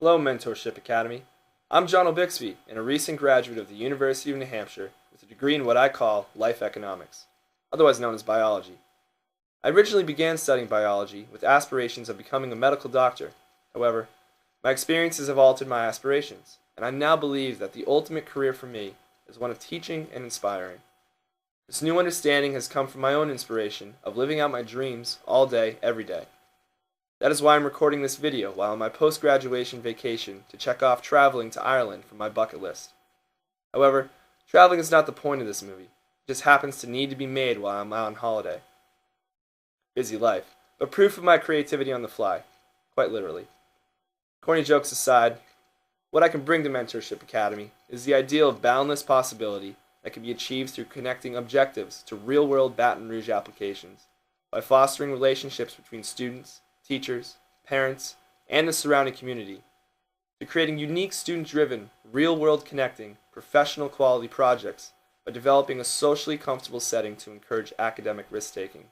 Hello, Mentorship Academy. I'm Jono Bixby, and a recent graduate of the University of New Hampshire with a degree in what I call life economics, otherwise known as biology. I originally began studying biology with aspirations of becoming a medical doctor. However, my experiences have altered my aspirations, and I now believe that the ultimate career for me is one of teaching and inspiring. This new understanding has come from my own inspiration of living out my dreams all day, every day. That is why I'm recording this video while on my post-graduation vacation to check off traveling to Ireland from my bucket list. However, traveling is not the point of this movie. It just happens to need to be made while I'm out on holiday. Busy life, but proof of my creativity on the fly, quite literally. Corny jokes aside, what I can bring to Mentorship Academy is the ideal of boundless possibility that can be achieved through connecting objectives to real-world Baton Rouge applications by fostering relationships between students, teachers, parents, and the surrounding community, to creating unique student-driven, real-world connecting, professional quality projects by developing a socially comfortable setting to encourage academic risk-taking,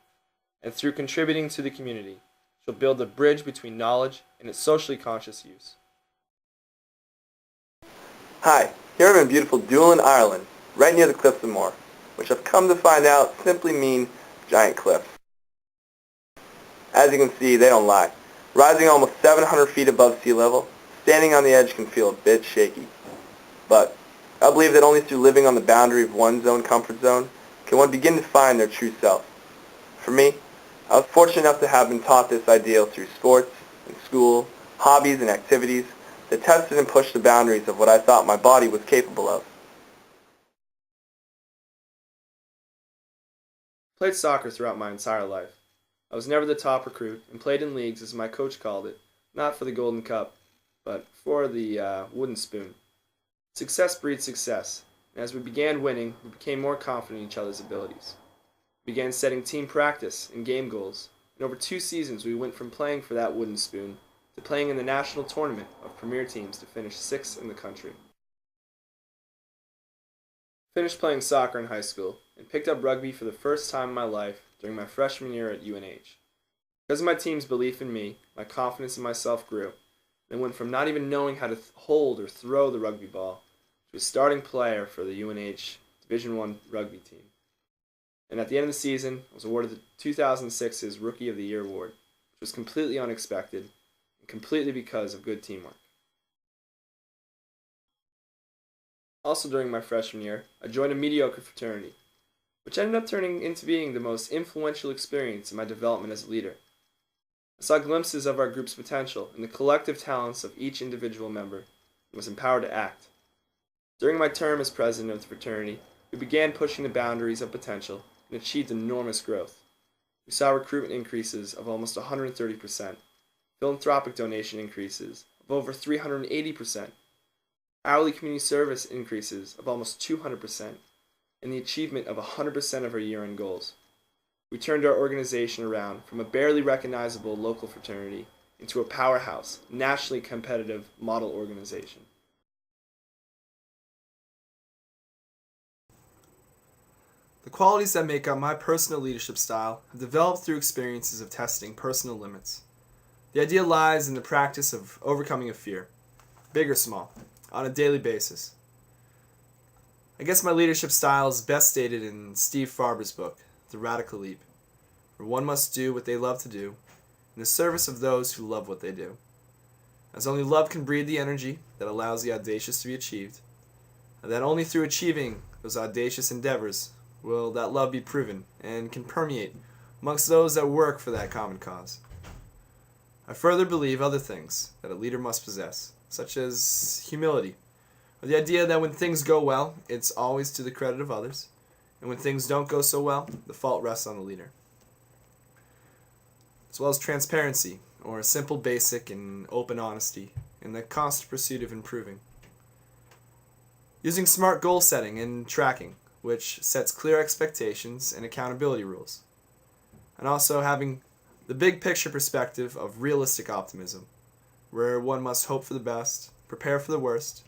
and through contributing to the community, she'll build a bridge between knowledge and its socially conscious use. Hi, here I'm in beautiful Doolin, Ireland, right near the Cliffs of Moher, which I've come to find out simply mean giant cliffs. As you can see, they don't lie. Rising almost 700 feet above sea level, standing on the edge can feel a bit shaky. But I believe that only through living on the boundary of one's own comfort zone can one begin to find their true self. For me, I was fortunate enough to have been taught this ideal through sports, and school, hobbies, and activities that tested and pushed the boundaries of what I thought my body was capable of. I played soccer throughout my entire life. I was never the top recruit and played in leagues, as my coach called it, not for the Golden Cup, but for the wooden spoon. Success breeds success, and as we began winning, we became more confident in each other's abilities. We began setting team practice and game goals, and over 2 seasons we went from playing for that wooden spoon to playing in the national tournament of premier teams to finish 6th in the country. I finished playing soccer in high school and picked up rugby for the first time in my life during my freshman year at UNH. Because of my team's belief in me, my confidence in myself grew, and went from not even knowing how to hold or throw the rugby ball to a starting player for the UNH Division I rugby team. And at the end of the season, I was awarded the 2006's Rookie of the Year award, which was completely unexpected and completely because of good teamwork. Also during my freshman year, I joined a mediocre fraternity, which ended up turning into being the most influential experience in my development as a leader. I saw glimpses of our group's potential and the collective talents of each individual member and was empowered to act. During my term as president of the fraternity, we began pushing the boundaries of potential and achieved enormous growth. We saw recruitment increases of almost 130%, philanthropic donation increases of over 380%, hourly community service increases of almost 200%, and the achievement of 100% of our year-end goals. We turned our organization around from a barely recognizable local fraternity into a powerhouse, nationally competitive model organization. The qualities that make up my personal leadership style have developed through experiences of testing personal limits. The idea lies in the practice of overcoming a fear, big or small, on a daily basis. I guess my leadership style is best stated in Steve Farber's book, The Radical Leap, where one must do what they love to do in the service of those who love what they do, as only love can breed the energy that allows the audacious to be achieved, and that only through achieving those audacious endeavors will that love be proven and can permeate amongst those that work for that common cause. I further believe other things that a leader must possess, such as humility, or the idea that when things go well, it's always to the credit of others, and when things don't go so well, the fault rests on the leader. As well as transparency, or a simple, basic, and open honesty in the constant pursuit of improving. Using smart goal setting and tracking, which sets clear expectations and accountability rules. And also having the big picture perspective of realistic optimism, where one must hope for the best, prepare for the worst,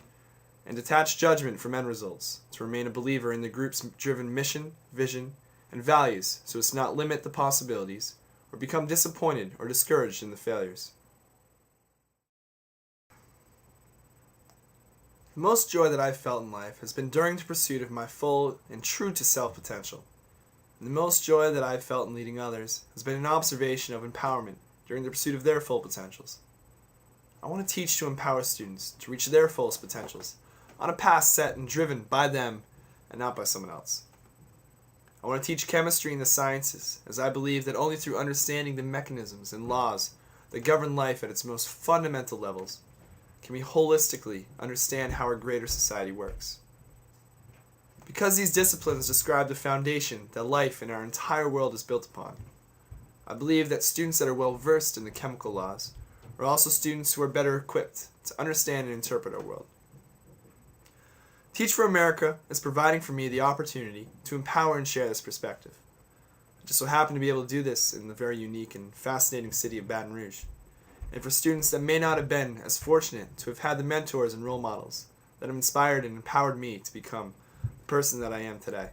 and detach judgment from end results to remain a believer in the group's driven mission, vision, and values so as to not limit the possibilities or become disappointed or discouraged in the failures. The most joy that I've felt in life has been during the pursuit of my full and true to self potential. And the most joy that I've felt in leading others has been an observation of empowerment during the pursuit of their full potentials. I want to teach to empower students to reach their fullest potentials on a path set and driven by them and not by someone else. I want to teach chemistry and the sciences, as I believe that only through understanding the mechanisms and laws that govern life at its most fundamental levels can we holistically understand how our greater society works. Because these disciplines describe the foundation that life in our entire world is built upon, I believe that students that are well versed in the chemical laws are also students who are better equipped to understand and interpret our world. Teach for America is providing for me the opportunity to empower and share this perspective. I just so happen to be able to do this in the very unique and fascinating city of Baton Rouge. And for students that may not have been as fortunate to have had the mentors and role models that have inspired and empowered me to become the person that I am today.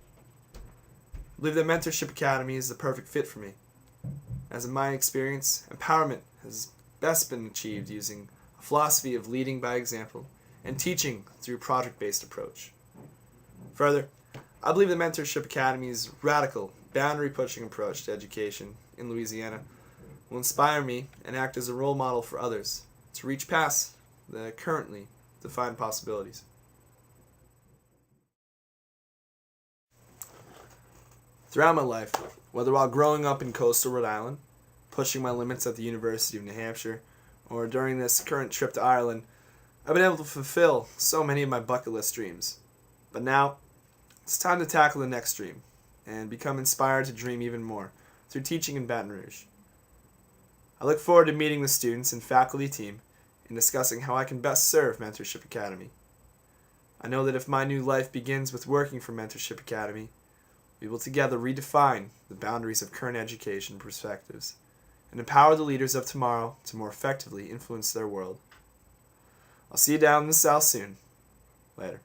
I believe that Mentorship Academy is the perfect fit for me. As in my experience, empowerment has best been achieved using a philosophy of leading by example and teaching through a project-based approach. Further, I believe the Mentorship Academy's radical, boundary-pushing approach to education in Louisiana will inspire me and act as a role model for others to reach past the currently defined possibilities. Throughout my life, whether while growing up in coastal Rhode Island, pushing my limits at the University of New Hampshire, or during this current trip to Ireland, I've been able to fulfill so many of my bucket list dreams. But now, it's time to tackle the next dream and become inspired to dream even more through teaching in Baton Rouge. I look forward to meeting the students and faculty team and discussing how I can best serve Mentorship Academy. I know that if my new life begins with working for Mentorship Academy, we will together redefine the boundaries of current education perspectives and empower the leaders of tomorrow to more effectively influence their world. I'll see you down in the South soon. Later.